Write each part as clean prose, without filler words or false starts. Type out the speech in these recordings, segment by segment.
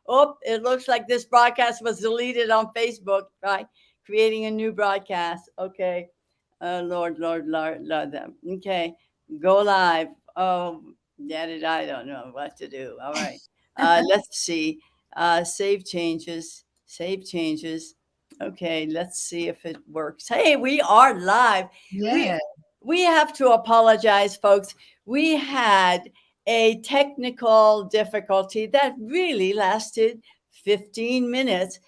Oh, it looks like this broadcast was deleted on Facebook, right? Creating a new broadcast. Okay. Lord, Lord, Lord, Lord them. Okay. Go live. Oh, I don't know what to do. All right. Let's see. Save changes. Save changes. Okay. Let's see if it works. Hey, we are live. We Yeah. we have to apologize, folks. We had a technical difficulty that really lasted 15 minutes.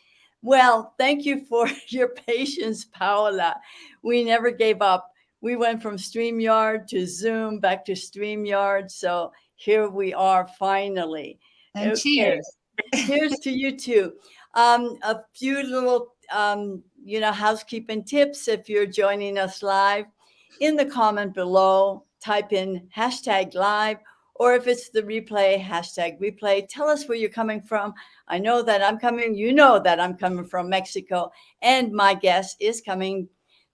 Well, thank you for your patience, Paola. We never gave up. We went from StreamYard to Zoom, back to StreamYard. So here we are finally. And Okay, cheers. here's to you too. A few little, housekeeping tips if you're joining us live. In the comment below, type in hashtag live, or if it's the replay, hashtag replay. Tell us where you're coming from. I know that I'm coming, you know that I'm coming from Mexico, and my guest is coming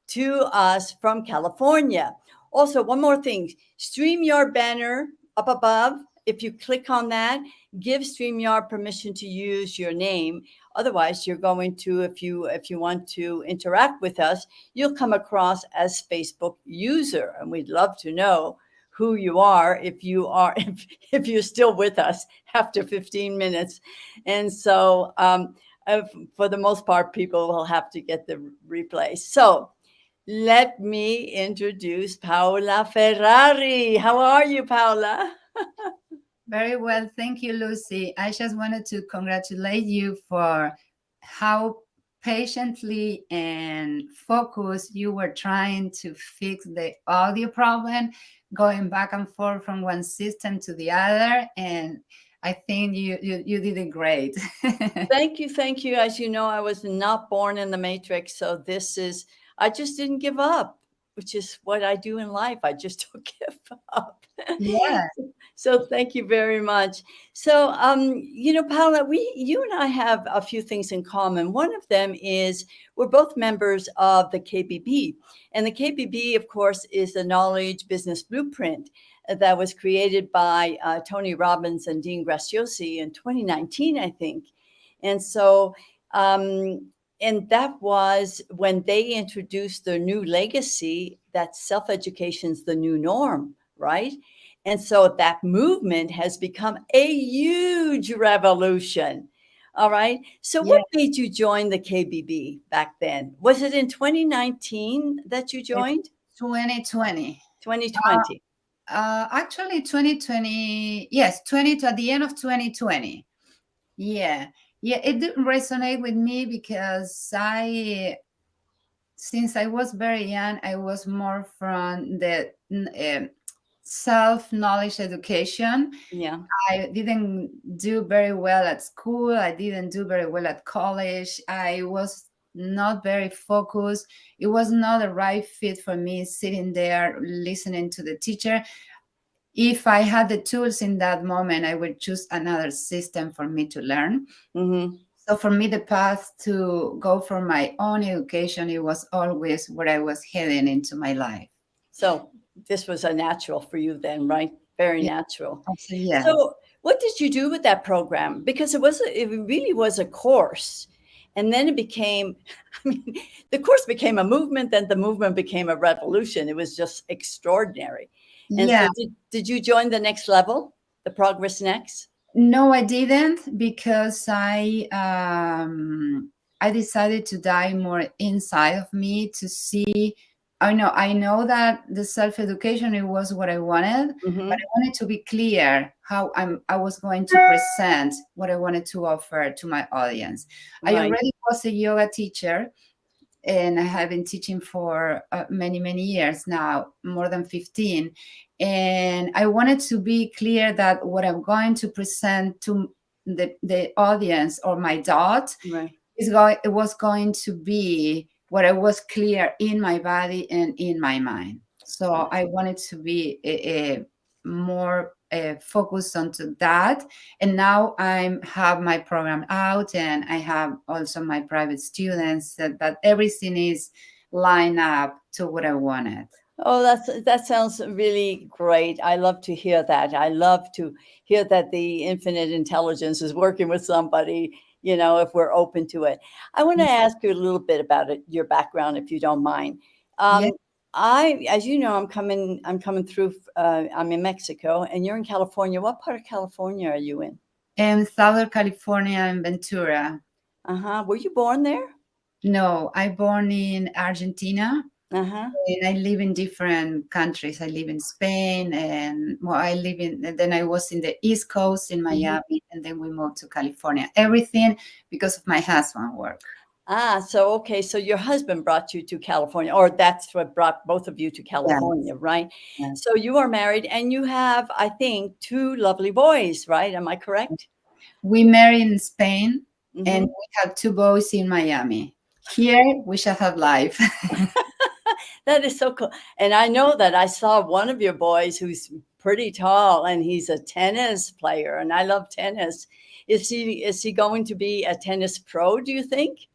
to us from California. Also, one more thing, StreamYard banner up above. If you click on that, give StreamYard permission to use your name. Otherwise, you're going to, if you want to interact with us, you'll come across as Facebook user, and we'd love to know who you are if you are if you're still with us after 15 minutes. And so, for the most part, people will have to get the replay. So let me introduce Paola Ferrari. How are you, Paola? Very well. Thank you, Lucy. I just wanted to congratulate you for how patiently and focused you were trying to fix the audio problem, going back and forth from one system to the other. And I think you did it great. Thank you, thank you. As you know, I was not born in the matrix, so I just didn't give up, which is what I do in life. I just don't give up. Yeah. So thank you very much. So, Paula, you and I have a few things in common. One of them is we're both members of the KBB, and the KBB, of course, is the Knowledge Business Blueprint that was created by Tony Robbins and Dean Graziosi in 2019, I think. And so, um, and that was when they introduced their new legacy that self education's the new norm, right? And so that movement has become a huge revolution. All right. So, Yeah. what made you join the KBB back then? Was it in 2019 that you It's joined? 2020. 2020. Actually, 2020. Yes, 20 to at the end of 2020. Yeah. Yeah, it didn't resonate with me because since I was very young, I was more from the self knowledge education. Yeah. I didn't do very well at school. I didn't do very well at college. I was not very focused. It was not a right fit for me sitting there listening to the teacher. If I had the tools in that moment, I would choose another system for me to learn. Mm-hmm. So for me, the path to go for my own education, it was always where I was heading into my life. So this was a natural for you then, right? Very Yeah, natural. absolutely. Yes. So what did you do with that program? Because it really was a course. And then it became, I mean, the course became a movement, then the movement became a revolution. It was just extraordinary. And Yeah. so did you join the next level, the Progress Next? No, I didn't because I decided to dive more inside of me to see. I know that the self education it was what I wanted, but Mm-hmm. I wanted to be clear how I was going to present what I wanted to offer to my audience. I Right. already was a yoga teacher, and I have been teaching for many years now, more than 15. And I wanted to be clear that what I'm going to present to the audience or my dot Right. it was going to be what I was clear in my body and in my mind. So I wanted to be a more focused onto that. And now I have my program out, and I have also my private students. That everything is lined up to what I wanted. Oh, that sounds really great. I love to hear that. I love to hear that the infinite intelligence is working with somebody, if we're open to it. I want to ask you a little bit about it, your background, if you don't mind. Yeah. Um, as you know, I'm coming through. I'm in Mexico, and you're in California. What part of California are you in? In Southern California and Ventura. Uh-huh. Were you born there? No, I born in Argentina. Uh-huh. And I live in different countries. I live in Spain, and well, I live in. And then I was in the East Coast in Hmm. Miami, and then we moved to California. Everything because of my husband work. Ah, so okay, so your husband brought you to California, or that's what brought both of you to Yes, California, right? yes. So you are married and you have, I think, two lovely boys, right? Am I correct? We married in Spain, and Hmm. we have two boys in Miami. Here we shall have life. That is so cool. And I know that I saw one of your boys who's pretty tall and he's a tennis player, and I love tennis. Is he going to be a tennis pro, do you think?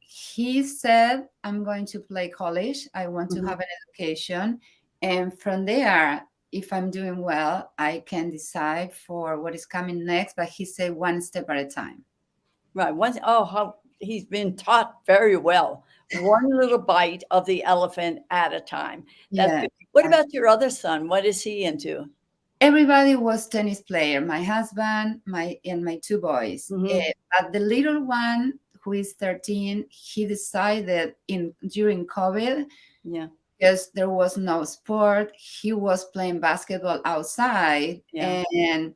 He said, "I'm going to play college. I want to have Mhm. an education, and from there, if I'm doing well, I can decide for what is coming next." But he said, "One step at a time." Right. How he's been taught very well. One little bite of the elephant at a time. That's Yeah. good. What about your other son? What is he into? Everybody was tennis player. My husband, my two boys. Hmm. But the little one, who is 13, he decided in during COVID, Yeah. because there was no sport. He was playing basketball outside, Yeah. and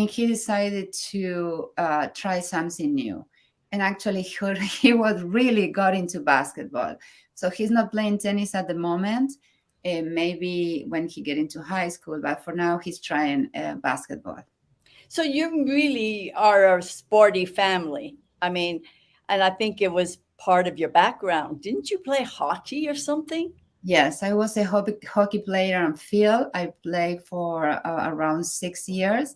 he decided to try something new. And actually, he was really got into basketball. So he's not playing tennis at the moment. Maybe when he get into high school, but for now he's trying basketball. So you really are a sporty family. I mean, and I think it was part of your background. Didn't you play hockey or something? Yes, I was a hockey player on field. I played for around 6 years,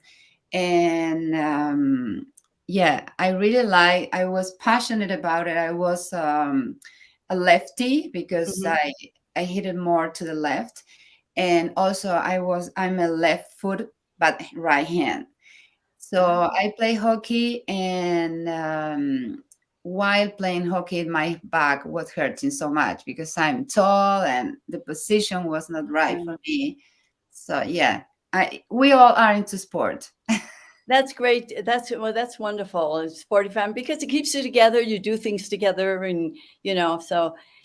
and yeah, I really like. I was passionate about it. I was a lefty because Hmm. I hit it more to the left, and also I'm a left foot but right hand. So I play hockey, and while playing hockey, my back was hurting so much because I'm tall and the position was not right for me. So yeah, we all are into sport. That's great. That's wonderful. It's sporty family because it keeps you together. You do things together, and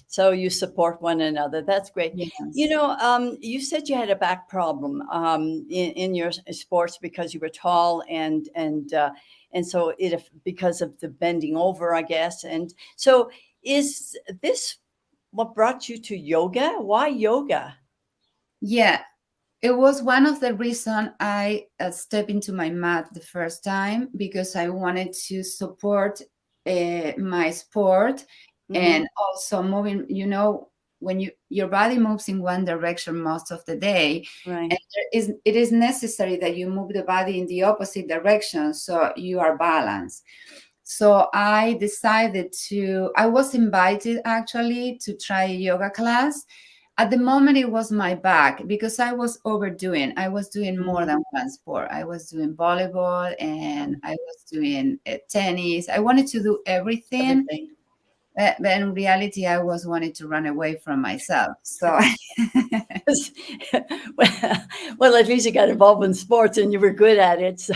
so you support one another. That's great. Yes. You said you had a back problem in your sports because you were tall and so because of the bending over, I guess. And so, is this what brought you to yoga? Why yoga? Yeah, it was one of the reason I stepped into my mat the first time, because I wanted to support my sport, Hmm. and also moving. When your body moves in one direction most of the day, Right. and it is necessary that you move the body in the opposite direction so you are balanced. So I decided to. I was invited actually to try a yoga class. At the moment, it was my back because I was overdoing. I was doing more Mhm. than one sport. I was doing volleyball, and I was doing tennis. I wanted to do everything, Everything. but in reality, I was wanting to run away from myself. So well, well, at least you got involved in sports and you were good at it. So,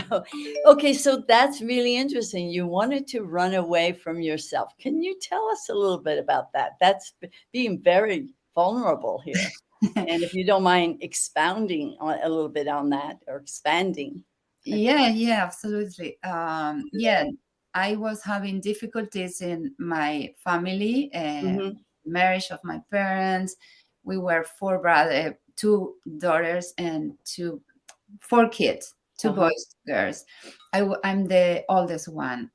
okay, so that's really interesting. You wanted to run away from yourself. Can you tell us a little bit about that? That's being very vulnerable here. And if you don't mind expounding a little bit on that or expanding. yeah, absolutely. Yeah, I was having difficulties in my family, Hmm. marriage of my parents. We were four brothers, two daughters, and four kids, two Uh-huh. boys, girls. I'm the oldest one,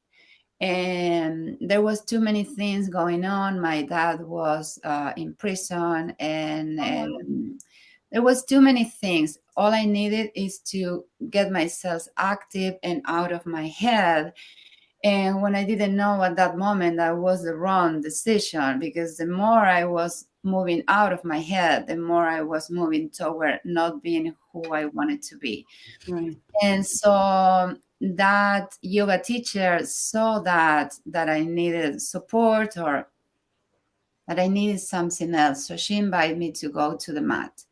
and there was too many things going on. My dad was in prison, and there was too many things. All I needed is to get myself active and out of my head. And when I didn't know at that moment, that was the wrong decision, because the more I was moving out of my head, the more I was moving toward not being who I wanted to be. Right. And so that yoga teacher saw that I needed support, or that I needed something else. So she invited me to go to the mat.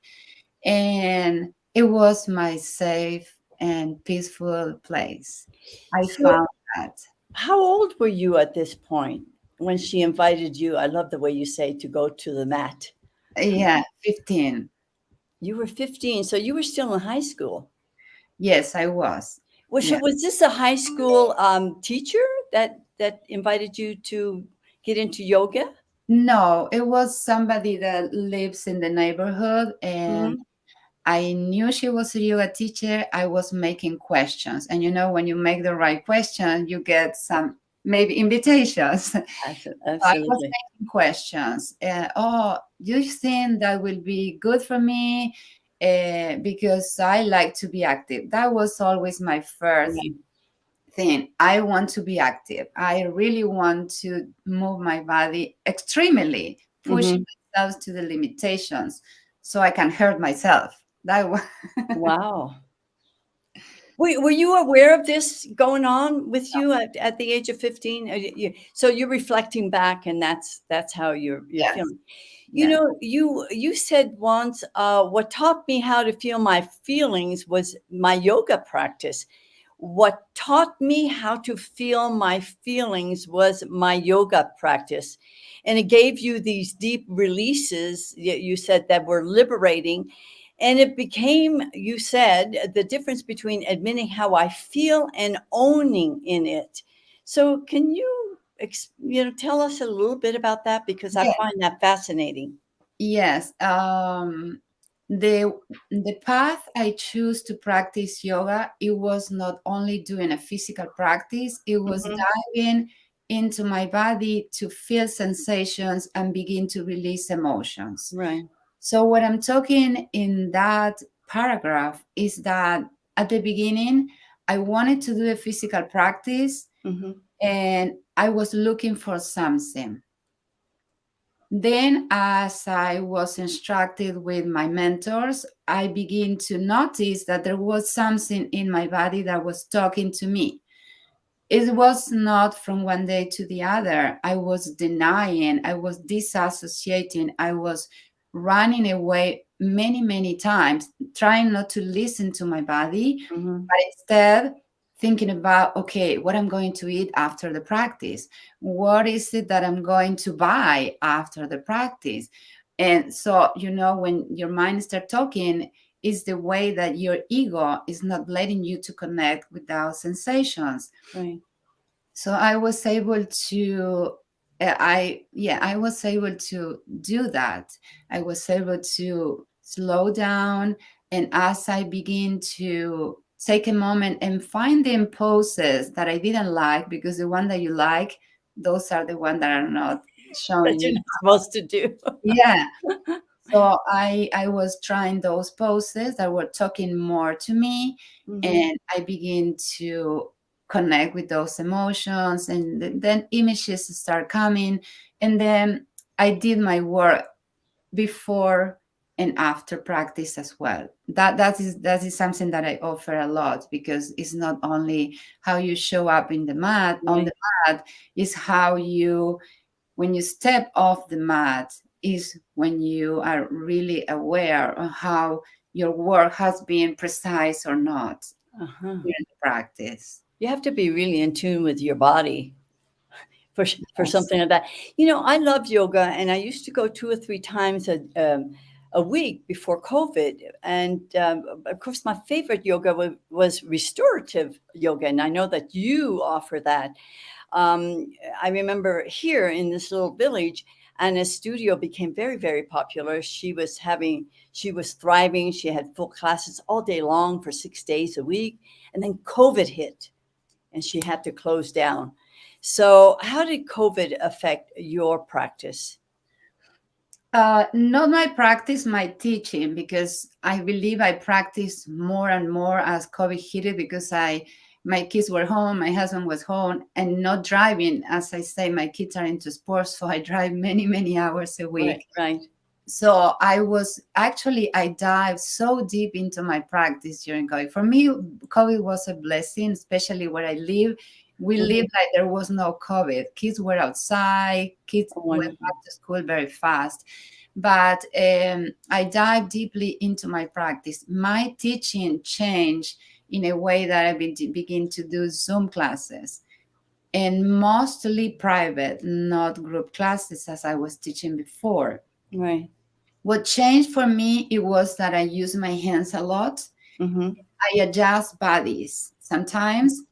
And it was my safe and peaceful place. I So, found that. how old were you at this point when she invited you? I love the way you say to go to the mat. Yeah, 15. You were 15, so you were still in high school. Yes, I was. Was Yeah. was this a high school teacher that invited you to get into yoga? No, it was somebody that lives in the neighborhood, and Hmm. I knew she was a yoga teacher. I was making questions. And when you make the right question, you get some maybe invitations. I was Absolutely. making questions. Oh, do you think that will be good for me? Because I like to be active. That was always my first Right. thing. I want to be active. I really want to move my body extremely, pushing Hmm. myself to the limitations so I can hurt myself. That was. Wow. Were you aware of this going on with you at the age of 15? So you're reflecting back, and that's how you're Yes. feeling. You Yes. know, you said once, what taught me how to feel my feelings was my yoga practice. What taught me how to feel my feelings was my yoga practice. And it gave you these deep releases, you said, that were liberating. And it became, you said, the difference between admitting how I feel and owning in it. So can you, tell us a little bit about that? Because I Yes. find that fascinating. Yes. The path I choose to practice yoga, it was not only doing a physical practice, it was Mhm. diving into my body to feel sensations and begin to release emotions. Right. So what I'm talking in that paragraph is that at the beginning, I wanted to do a physical practice, Hmm. and I was looking for something. Then, as I was instructed with my mentors, I began to notice that there was something in my body that was talking to me. It was not from one day to the other. I was denying, I was disassociating, I was running away many, many times, trying not to listen to my body, Hmm. but instead thinking about, okay, what I'm going to eat after the practice. What is it that I'm going to buy after the practice? And so, when your mind starts talking, is the way that your ego is not letting you to connect with those sensations. Right. So I was able to I was able to do that. I was able to slow down, and as I begin to take a moment and finding poses that I didn't like, because the one that you like, those are the ones that are not That showing you're you. not supposed to do. Yeah. So I was trying those poses that were talking more to me, Hmm. and I begin to connect with those emotions, and then images start coming, and then I did my work before and after practice as well. That is something that I offer a lot, because it's not only how you show up in the mat on the Right. mat, is how you, when you step off the mat, is when you are really aware of how your work has been precise or not Uh-huh. during the practice. You have to be really in tune with your body for Yes. something like that. You know, I love yoga, and I used to go 2 or 3 times a week before COVID. And of course, my favorite yoga was restorative yoga, and I know that you offer that. Um, I remember here in this little village, and a studio became very, very popular. She was thriving. She had full classes all day long for 6 days a week. And then COVID hit, and she had to close down. So, how did COVID affect your practice? Not my practice, my teaching, because I believe I practiced more and more as COVID hit it, because my kids were home, my husband was home, and not driving. As I say, my kids are into sports, so I drive many, many hours a Right, week. right. So I dived so deep into my practice during COVID. For me, COVID was a blessing, especially where I live. We Mhm. lived like there was no COVID. Kids were outside, kids Oh, went wonderful. back to school very fast. But I dived deeply into my practice. My teaching changed in a way that begin to do Zoom classes, and mostly private, not group classes as I was teaching before. Right. What changed for me, it was that I use my hands a lot. Mm-hmm. I adjust bodies. Sometimes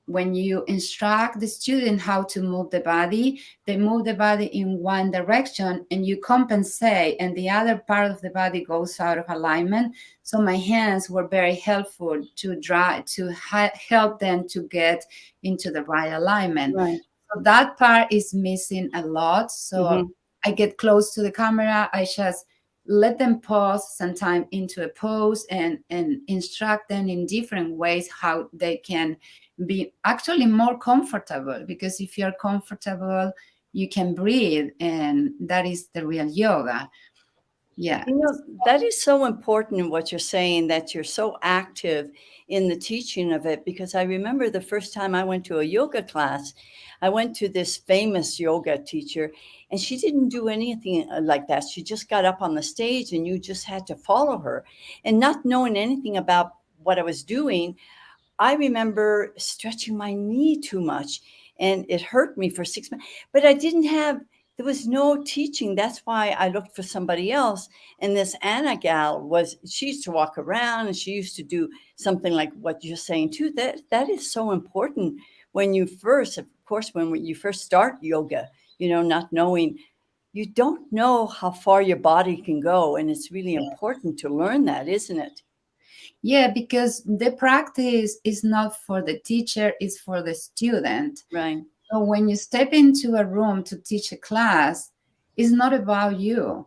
when you instruct the student how to move the body, they move the body in one direction and you compensate, and the other part of the body goes out of alignment. So my hands were very helpful to help them to get into the right alignment. Right. So that part is missing a lot. So Mm-hmm. I get close to the camera. I just let them pause sometime into a pose and instruct them in different ways how they can be actually more comfortable, because if you're comfortable you can breathe, and that is the real yoga. Yeah. You know, that is so important in what you're saying, that you're so active in the teaching of it. Because I remember the first time I went to a yoga class, I went to this famous yoga teacher, and she didn't do anything like that. She just got up on the stage, and you just had to follow her. And not knowing anything about what I was doing, I remember stretching my knee too much, and it hurt me for 6 months. But I didn't have, there was no teaching. That's why I looked for somebody else. And this Anna gal she used to walk around, and she used to do something like what you're saying too. That is so important when you first, of course, when you first start yoga, not knowing, you don't know how far your body can go. And it's really important to learn that, isn't it? Yeah, because the practice is not for the teacher, it's for the student. Right. So when you step into a room to teach a class, it's not about you.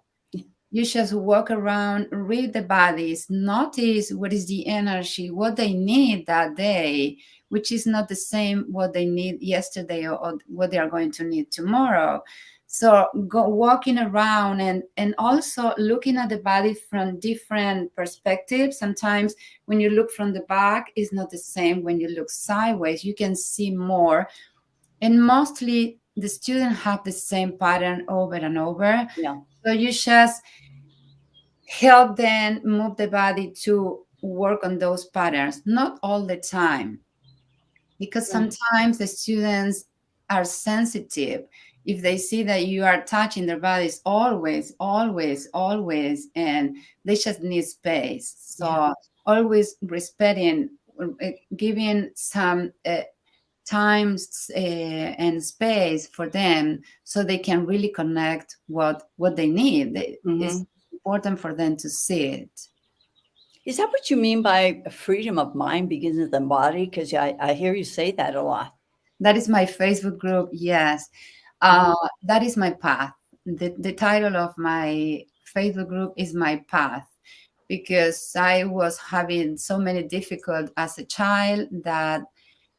You just walk around, read the bodies, notice what is the energy, what they need that day, which is not the same what they need yesterday, or what they are going to need tomorrow. So go walking around, and also looking at the body from different perspectives. Sometimes when you look from the back, it's not the same when you look sideways. You can see more. And mostly the students have the same pattern over and over. Yeah. So you just help them move the body to work on those patterns, not all the time, because Right. sometimes the students are sensitive. If they see that you are touching their bodies always, always, always, and they just need space. Yeah. So always respecting, giving some times and space for them, so they can really connect what they need. It's Hmm. important for them to see it. Is that what you mean by freedom of mind begins in the body? Because I hear you say that a lot. That is my Facebook group. Yes. Mhm. That is my path. The title of my Facebook group is My Path, because I was having so many difficult as a child that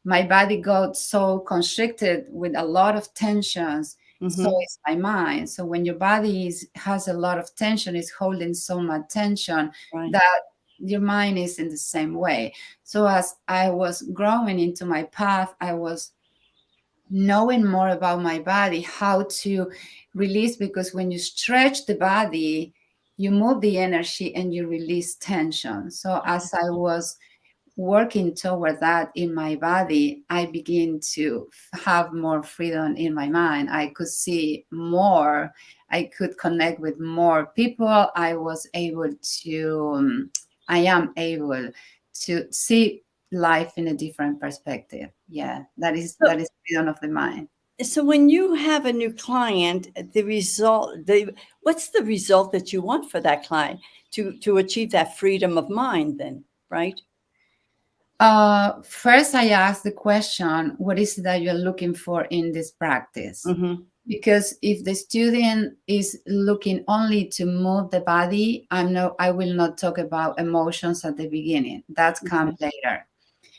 my body got so constricted with a lot of tensions. So Mhm. is my mind. So when your body has a lot of tension, is holding so much tension, Right. that your mind is in the same way. So as I was growing into my path, I was knowing more about my body, how to release, because when you stretch the body, you move the energy and you release tension. So as I was working toward that in my body, I begin to have more freedom in my mind. I could see more. I could connect with more people. I am able to see life in a different perspective. Yeah, So, that is freedom of the mind. so when you have a new client, what's the result that you want for that client to achieve that freedom of mind? Then, right? First, I ask the question, what is it that you're looking for in this practice? Mm-hmm. Because if the student is looking only to move the body, I will not talk about emotions at the beginning. That comes later.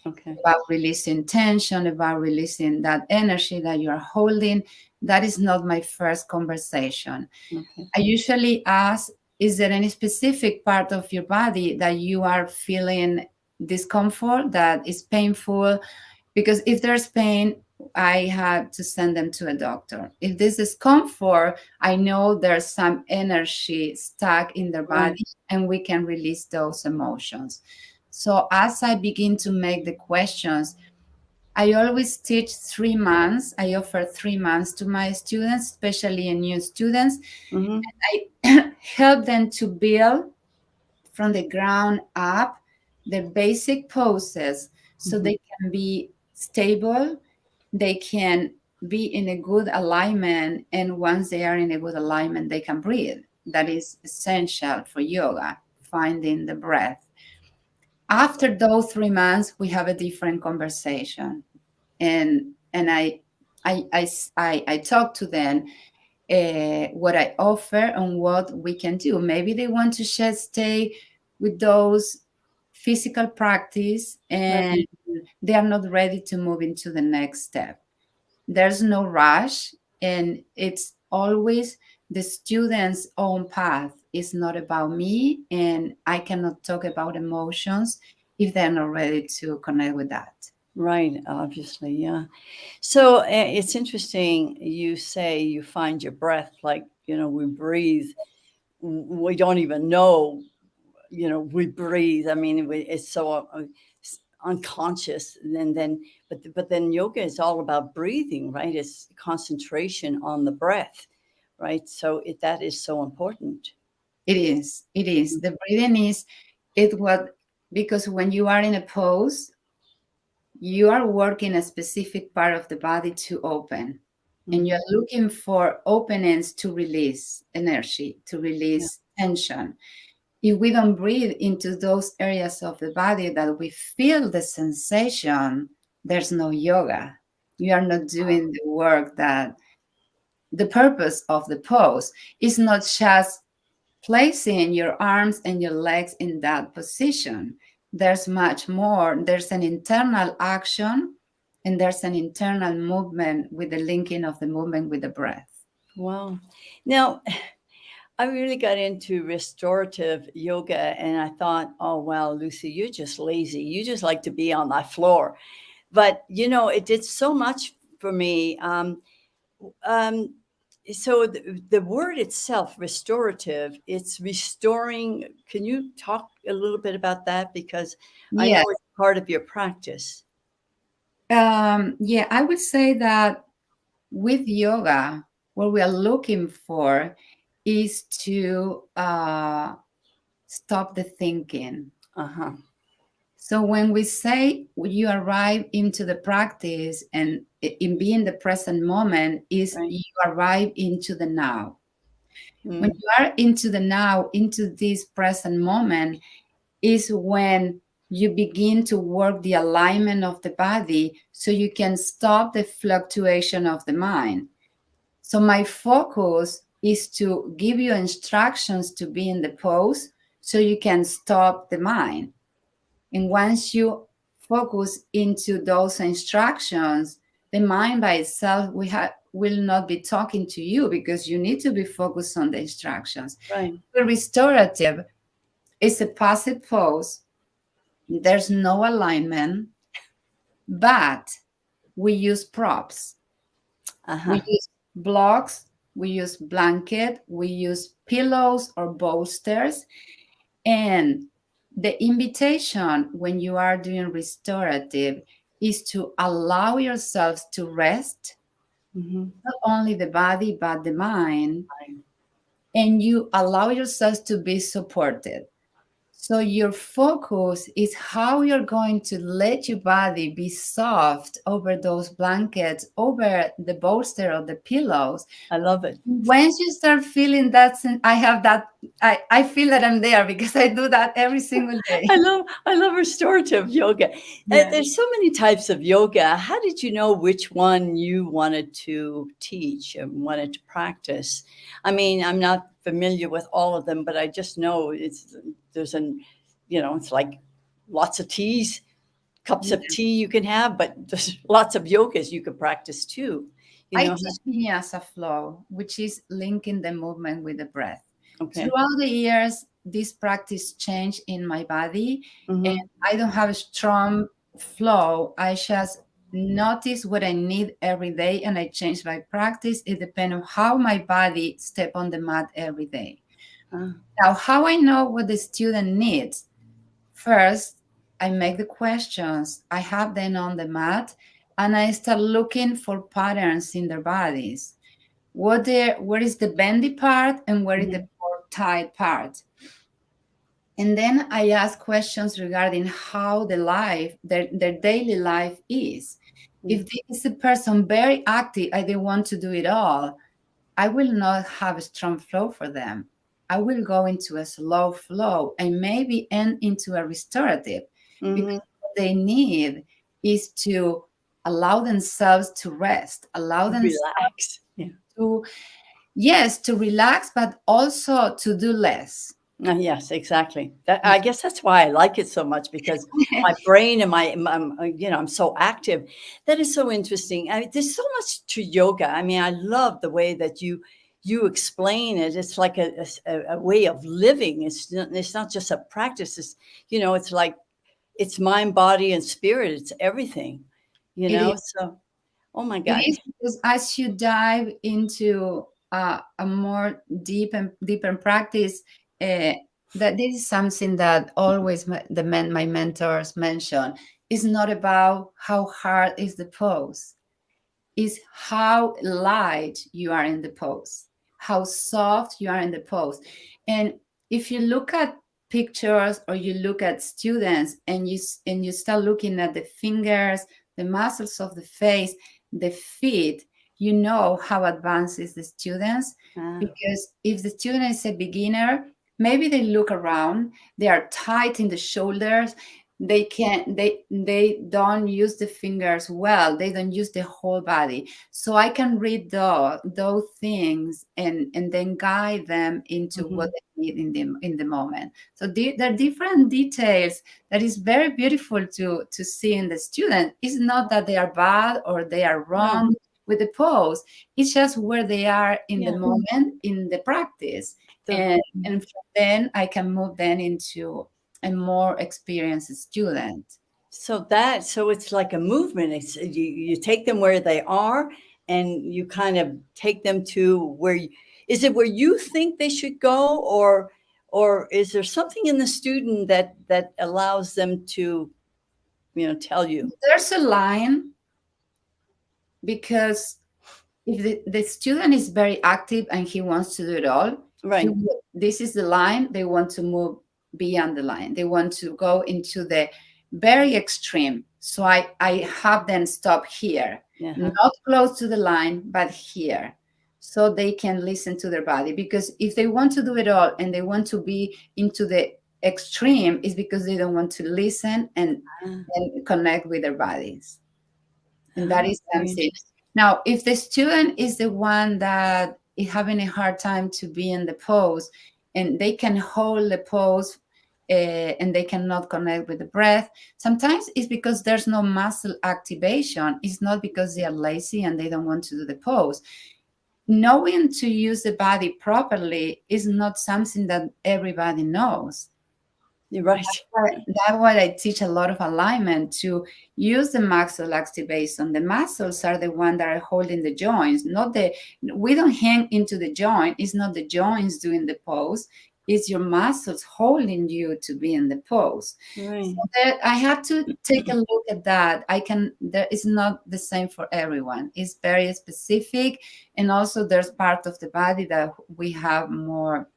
Okay. about releasing tension, about releasing that energy that you're holding. That is not my first conversation. Okay. I usually ask, is there any specific part of your body that you are feeling discomfort, that is painful? Because if there's pain, I had to send them to a doctor. If this is comfort, I know there's some energy stuck in their Right. body and we can release those emotions. So as I begin to make the questions, I always teach 3 months. I offer 3 months to my students, especially new students. Mm-hmm. I help them to build from the ground up the basic poses so Mm-hmm. they can be stable, they can be in a good alignment, and once they are in a good alignment, they can breathe. That is essential for yoga, finding the breath. After those 3 months, we have a different conversation, and I talk to them what I offer and what we can do. Maybe they want to just stay with those physical practice and Right. they are not ready to move into the next step. There's no rush, and it's always the student's own path. It's not about me, and I cannot talk about emotions if they're not ready to connect with that. Right. Obviously, yeah. So it's interesting. You say you find your breath, like we breathe. We don't even know. We breathe. I mean, it's so unconscious. And then, but then yoga is all about breathing, right? It's concentration on the breath, right? So that is so important. It is. It is. The breathing is it what because when you are in a pose, you are working a specific part of the body to open. And Mhm. you're looking for openings to release energy, to Yeah. release tension. If we don't breathe into those areas of the body that we feel the sensation, there's no yoga. You are not doing the work that the purpose of the pose is not just placing your arms and your legs in that position. There's much more. There's an internal action and there's an internal movement with the linking of the movement with the breath. Wow. Now, I really got into restorative yoga and I thought, oh, wow, Lucy, you're just lazy. You just like to be on that floor. But, it did so much for me. Um, so the word itself, restorative, it's restoring. Can you talk a little bit about that? Because I know Yes. it's part of your practice. Yeah, I would say that with yoga, what we are looking for is to stop the thinking. Uh-huh. So when we say you arrive into the practice and in being the present moment is Right. you arrive into the now. When Mm, you are into the now, into this present moment is when you begin to work the alignment of the body so you can stop the fluctuation of the mind. So my focus is to give you instructions to be in the pose so you can stop the mind. And once you focus into those instructions, the mind by itself will not be talking to you because you need to be focused on the instructions. right. The restorative is a passive pose. There's no alignment, but we use props. Uh-huh. We use blocks, we use blanket, we use pillows or bolsters. And the invitation when you are doing restorative is to allow yourselves to rest, Hmm. not only the body, but the mind. Right. And you allow yourselves to be supported. So your focus is how you're going to let your body be soft over those blankets, over the bolster or the pillows. I love it. Once you start feeling that, I have that, I feel that I'm there because I do that every single day. I love restorative yoga. Yeah. There's so many types of yoga. How did you know which one you wanted to teach and wanted to practice? I mean, I'm not familiar with all of them, but I just know it's like lots of T's cups Yeah. of tea you can have, but there's lots of yogas you could practice too. You I know, teach vinyasa flow, which is linking the movement with the breath. okay. Throughout the years, this practice changed in my body, and Mm-hmm. I don't have a strong flow. I just notice what I need every day, and I change my practice. It depends on how my body step on the mat every day. Now, how I know what the student needs? First, I make the questions. I have them on the mat, and I start looking for patterns in their bodies. Where is the bendy part and where is Mm-hmm. the more tight part? And then I ask questions regarding how their daily life is. If this is a person very active, I don't want to do it all, I will not have a strong flow for them. I will go into a slow flow and maybe end into a restorative, Mm-hmm. because what they need is to allow themselves to rest, allow themselves Relax. Yeah. to, yes, to relax, but also to do less. Yes, exactly. I guess that's why I like it so much, because my brain and I'm so active. That is so interesting. There's so much to yoga. I mean, I love the way that you explain it. It's like a way of living. It's not just a practice. It's like it's mind, body, and spirit. It's everything. It is. So oh my It God. is because as you dive into a more deeper practice, uh, that this is something that always my mentors mention. Is not about how hard is the pose, is how light you are in the pose, how soft you are in the pose. And if you look at pictures or you look at students and you start looking at the fingers, the muscles of the face, the feet, you know how advanced is the students. Ah, Because if the student is a beginner, maybe they look around, they are tight in the shoulders, they don't use the fingers well, they don't use the whole body. So I can read those things and then guide them into what mhm. they need in the moment. So there are different details that is very beautiful to see in the student. It's not that they are bad or they are No, wrong with the pose, it's just where they are in the yeah. moment in the practice. The, And from then I can move them into a more experienced student. so it's like a movement. It's you take them where they are, and you kind of take them to is it where you think they should go, or is there something in the student that allows them to tell you? There's a line, because if the student is very active and he wants to do it all, Right. this is the line, they want to move beyond the line. They want to go into the very extreme. So I have them stop here, Uh-huh. not close to the line, but here. So they can listen to their body. Because if they want to do it all and they want to be into the extreme, is because they don't want to listen Ah, and connect with their bodies. And that ah, is very something. interesting. Now, if the student is the one that is having a hard time to be in the pose, and they can hold the pose, and they cannot connect with the breath, sometimes it's because there's no muscle activation. It's not because they are lazy and they don't want to do the pose. Knowing to use the body properly is not something that everybody knows. You're right. That's why I teach a lot of alignment, to use the muscle activation. The muscles are the one that are holding the joints, not the. We don't hang into the joint. It's not the joints doing the pose. It's your muscles holding you to be in the pose. So Right. I have to take a look at that. I can. There is not the same for everyone. It's very specific, and also there's part of the body that we have more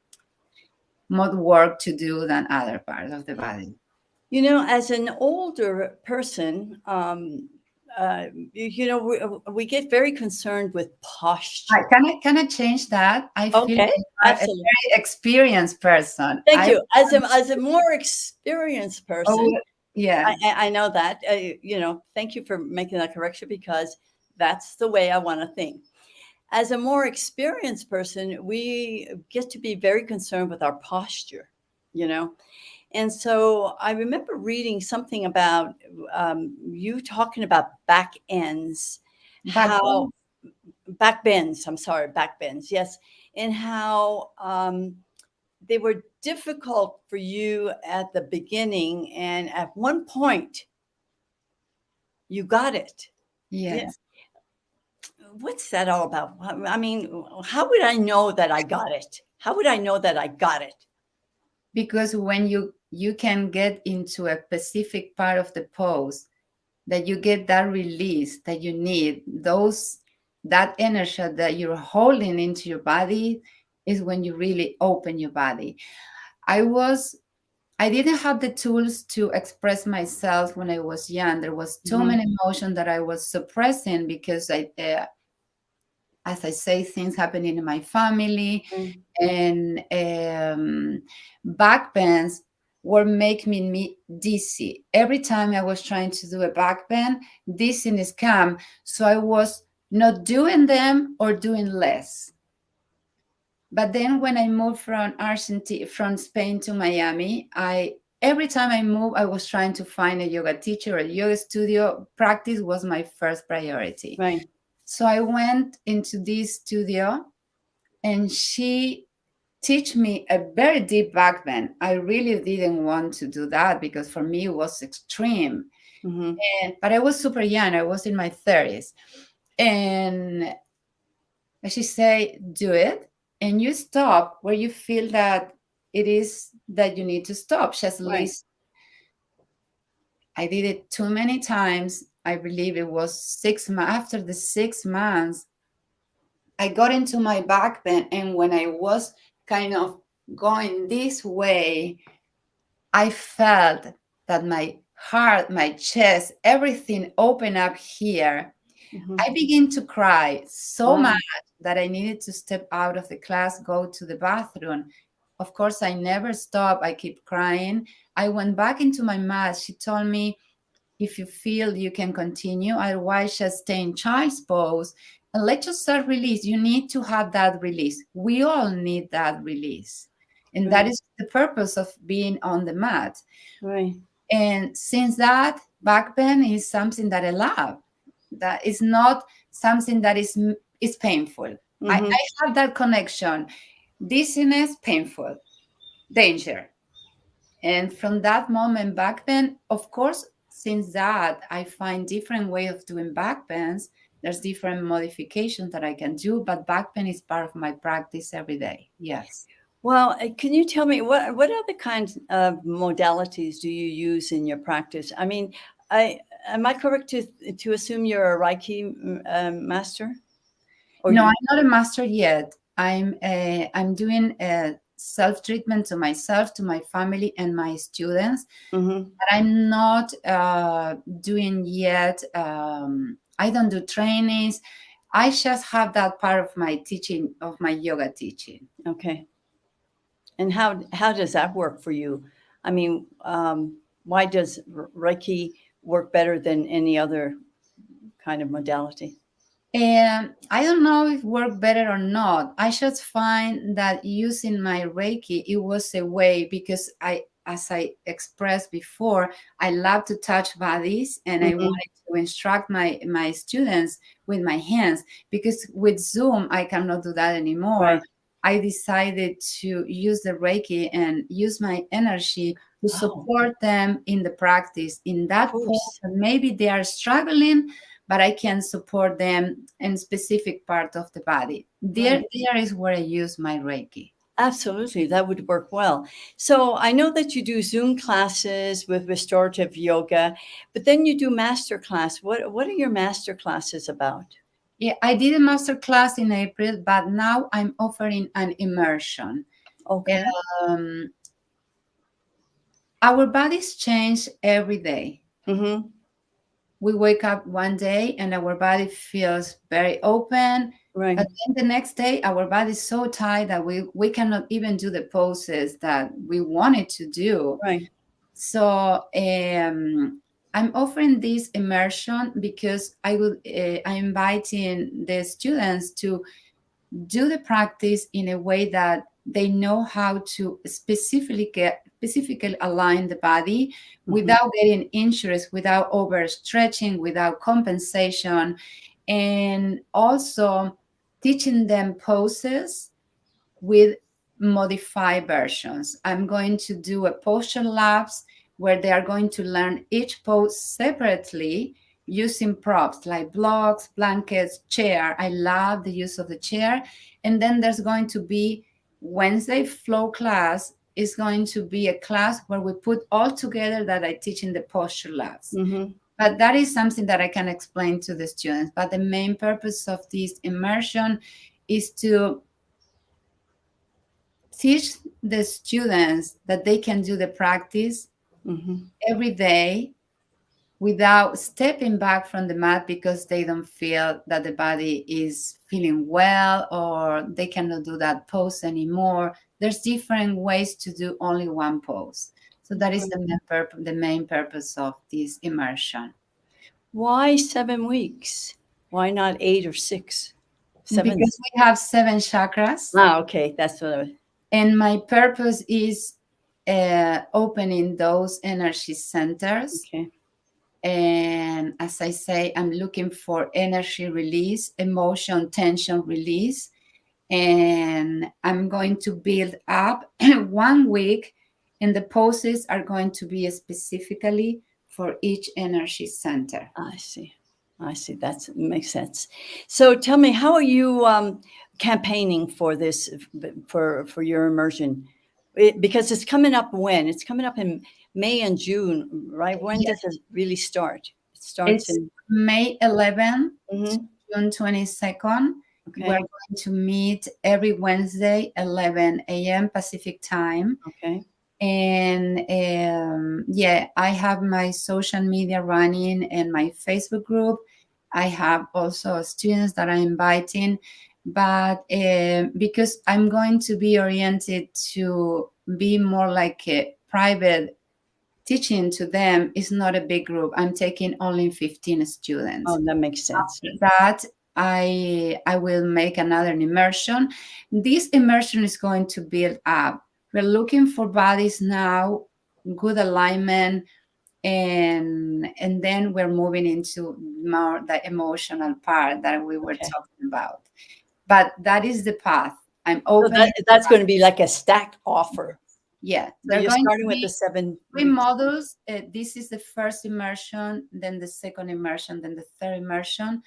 work to do than other parts of the body. As an older person, we get very concerned with posture. Can I change that? I feel Okay, you are a absolutely. very experienced person. Thank I you. As a more experienced oh person, yeah. I know that. Thank you for making that correction, because that's the way I want to think. As a more experienced person, we get to be very concerned with our posture. You know, And so I remember reading something about you talking about back ends, Back how then, back bends, I'm sorry, back bends, yes, and how they were difficult for you at the beginning. And at one point, you got it. Yeah. yes. What's that all about? I mean, how would I know that I got it? How would I know that I got it? Because when you can get into a specific part of the pose, that you get that release that you need, that energy that you're holding into your body, is when you really open your body. I didn't have the tools to express myself when I was young. There was too Mm-hmm. many emotions that I was suppressing because as I say, things happening in my family, and back bends were making me dizzy. Every time I was trying to do a back bend, dizziness came. So I was not doing them or doing less. But then when I moved from Argentina, from Spain to Miami, every time I moved, I was trying to find a yoga teacher, a yoga studio. Practice was my first priority. Right. So I went into this studio, and she teach me a very deep back bend. I really didn't want to do that because for me it was extreme. Mm-hmm. But I was super young. I was in my 30s. And she say, do it. And you stop where you feel that it is that you need to stop. Just Right. listen. I did it too many times. I believe it was 6 months. After the 6 months, I got into my back bend. And when I was kind of going this way, I felt that my heart, my chest, everything opened up here. Mm-hmm. I began to cry so Wow. much that I needed to step out of the class, go to the bathroom. Of course, I never stopped. I keep crying. I went back into my mat. She told me, if you feel you can continue, otherwise just stay in child's pose and let yourself release. You need to have that release. We all need that release. And that Right. is the purpose of being on the mat. Right. And since that, back pain is something that I love. That is not something that is painful. Mm-hmm. I have that connection. Dizziness, painful, danger. And from that moment back then, of course, since that, I find different way of doing back bends. There's different modifications that I can do, but back bend is part of my practice every day. Yes. Well, can you tell me what other kinds of modalities do you use in your practice? I mean, I am I correct to assume you're a Reiki master, or No, you? I'm not a master yet. I'm doing a self treatment to myself, to my family, and my students. Mm-hmm. But I'm not doing yet. I don't do trainings. I just have that part of my teaching, of my yoga teaching. Okay. And how does that work for you? I mean, why does Reiki work better than any other kind of modality? And I don't know if it worked better or not. I just find that using my Reiki, it was a way, because as I expressed before, I love to touch bodies, and I Mm-hmm. wanted to instruct my students with my hands, because with Zoom I cannot do that anymore. Right. I decided to use the Reiki and use my energy to Oh, support them in the practice in of that point. course. Maybe they are struggling, but I can support them in specific part of the body. Right. There is where I use my Reiki. Absolutely, that would work well. So I know that you do Zoom classes with restorative yoga, but then you do master class. What are your master classes about? Yeah, I did a master class in April, but now I'm offering an immersion. Okay. Um, our bodies change every day. Mm-hmm. We wake up one day and our body feels very open, Right. but then the next day our body is so tight that we cannot even do the poses that we wanted to do. Right. So I'm offering this immersion because I'm inviting the students to do the practice in a way that they know how to specifically specifically align the body without getting injuries, without overstretching, without compensation, and also teaching them poses with modified versions. I'm going to do a posture labs where they are going to learn each pose separately using props like blocks, blankets, chair. I love the use of the chair. And then there's going to be Wednesday flow class is going to be a class where we put all together that I teach in the posture labs. But that is something that I can explain to the students. But the main purpose of this immersion is to teach the students that they can do the practice every day without stepping back from the mat because they don't feel that the body is feeling well or they cannot do that pose anymore. There's different ways to do only one pose. So that is the main purpose of this immersion. Why 7 weeks? Why not 8 or 6? 7. Because we have 7 chakras. Okay. That's what I was. And my purpose is opening those energy centers. Okay. And as I say, I'm looking for energy release, emotion, tension release. And I'm going to build up 1 week, and the poses are going to be specifically for each energy center. I see. That makes sense. So tell me, how are you campaigning for this, for your immersion? Because it's coming up when? It's coming up in May and June, right? When does it really start? It starts in May 11th to June 22nd. Okay. We're going to meet every Wednesday, 11 a.m. Pacific time. Okay. And I have my social media running and my Facebook group. I have also students that I'm inviting, but because I'm going to be oriented to be more like a private teaching to them, is not a big group. I'm taking only 15 students. Oh, that makes sense. After that, I will make another immersion. This immersion is going to build up. We're looking for bodies now, good alignment, and then we're moving into more the emotional part that we were talking about. But that is the path. I'm open. So that's going to be like a stacked offer. Yeah. So you're starting with the 7 3 modules. This is the first immersion, then the second immersion, then the third immersion.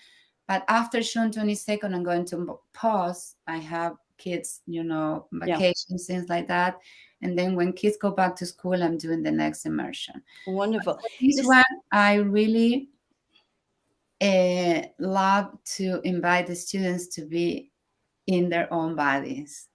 But after June 22nd, I'm going to pause. I have kids, vacations, things like that. And then when kids go back to school, I'm doing the next immersion. Wonderful. This one, I really love to invite the students to be in their own bodies,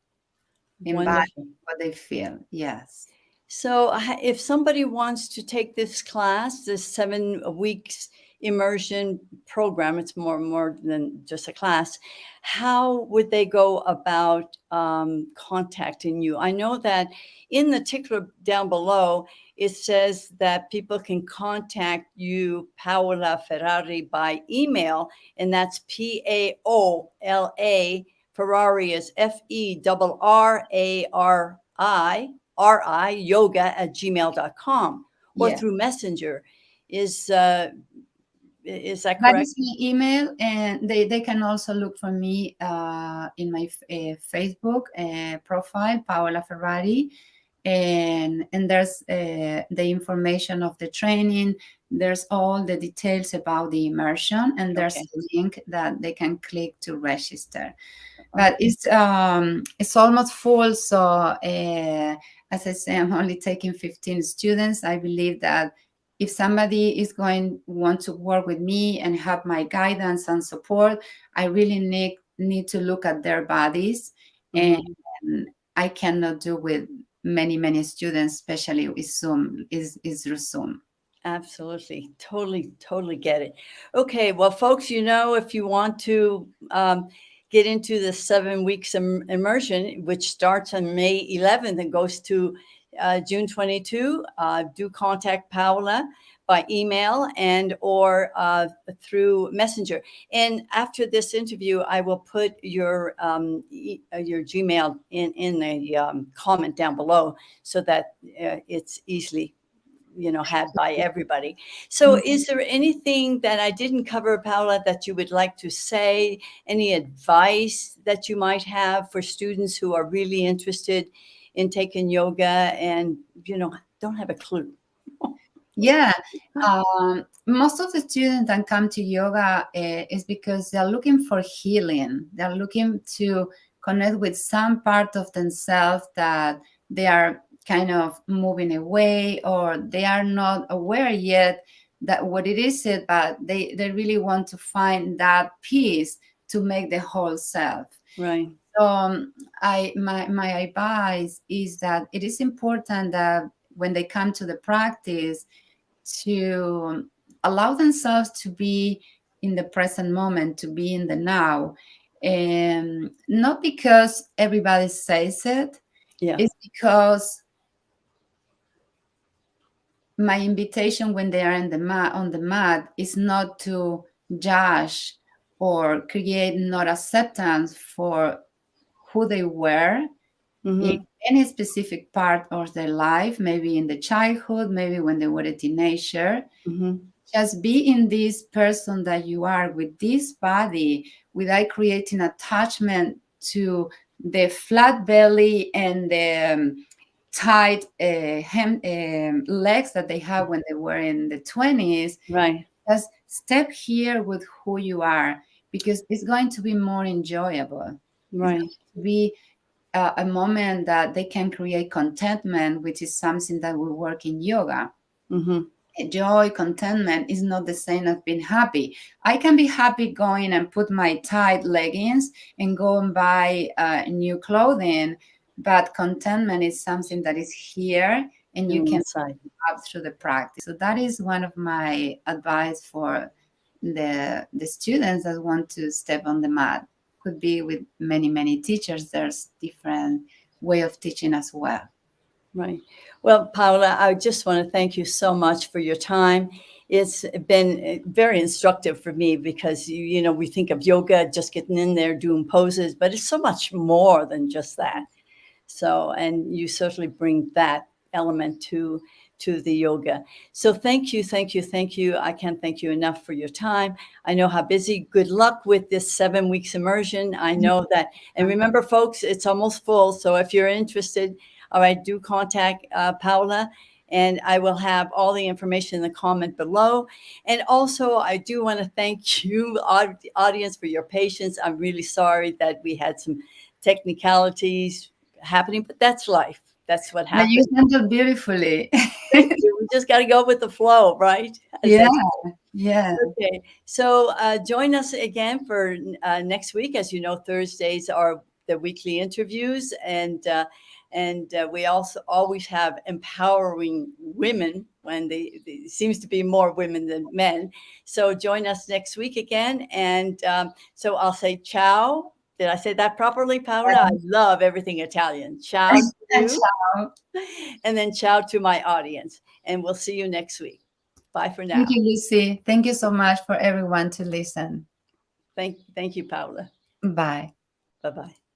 embody what they feel. Yes. So if somebody wants to take this class, this 7 weeks immersion program, it's more than just a class, how would they go about contacting you? I know that in the ticker down below, it says that people can contact you, Paola Ferrari, by email, and that's Paola. Ferrari is FERRARI yoga@gmail.com, or through Messenger. Is that correct? That is my email, and they can also look for me in my Facebook profile, Paola Ferrari, and there's the information of the training. There's all the details about the immersion, and there's a link that they can click to register. But it's almost full, so as I say, I'm only taking 15 students. I believe that if somebody is want to work with me and have my guidance and support, I really need to look at their bodies, and I cannot do with many students, especially with Zoom. Is Zoom. Absolutely. Totally get it. Okay. Well, folks, if you want to get into the 7 weeks immersion, which starts on May 11th and goes to June 22, do contact Paola by email and or through Messenger. And after this interview, I will put your Gmail in a comment down below so that it's easily had by everybody. So is there anything that I didn't cover, Paula, that you would like to say? Any advice that you might have for students who are really interested in taking yoga and, don't have a clue? Yeah. Most of the students that come to yoga is because they're looking for healing. They're looking to connect with some part of themselves that they are kind of moving away, or they are not aware yet that what it is, but they really want to find that peace to make the whole self. Right. My advice is that it is important that when they come to the practice, to allow themselves to be in the present moment, to be in the now, and not because everybody says it. Yeah. It's because my invitation when they are in the mat, on the mat, is not to judge or create not acceptance for who they were in any specific part of their life, maybe in the childhood, maybe when they were a teenager. Just be in this person that you are with this body without creating attachment to the flat belly and the tight legs that they have when they were in the 20s. Right. Just step here with who you are, because it's going to be more enjoyable. Right. It's going to be a moment that they can create contentment, which is something that we work in yoga. Joy, contentment is not the same as being happy. I can be happy going and put my tight leggings and go and buy new clothing, but contentment is something that is here and you can up through the practice. So that is one of my advice for the students that want to step on the mat. Could be with many teachers. There's different way of teaching as well. Right. Well, Paula, I just want to thank you so much for your time. It's been very instructive for me because, we think of yoga, just getting in there, doing poses, but it's so much more than just that. So, and you certainly bring that element to the yoga. So thank you. I can't thank you enough for your time. I know how busy. Good luck with this 7 weeks immersion. I know that. And remember, folks, it's almost full. So if you're interested, all right, do contact Paula, and I will have all the information in the comment below. And also, I do want to thank you, audience, for your patience. I'm really sorry that we had some technicalities happening, but that's life. That's what happens. You handled beautifully. Thank you. We just got to go with the flow, right? Yeah. Okay. So join us again for next week. As you know, Thursdays are the weekly interviews, and we also always have empowering women when they seems to be more women than men. So join us next week again. And so I'll say ciao. Did I say that properly, Paula? I love everything Italian. Ciao to you. Ciao. And then ciao to my audience. And we'll see you next week. Bye for now. Thank you, Lucy. Thank you so much for everyone to listen. Thank you, Paula. Bye. Bye-bye.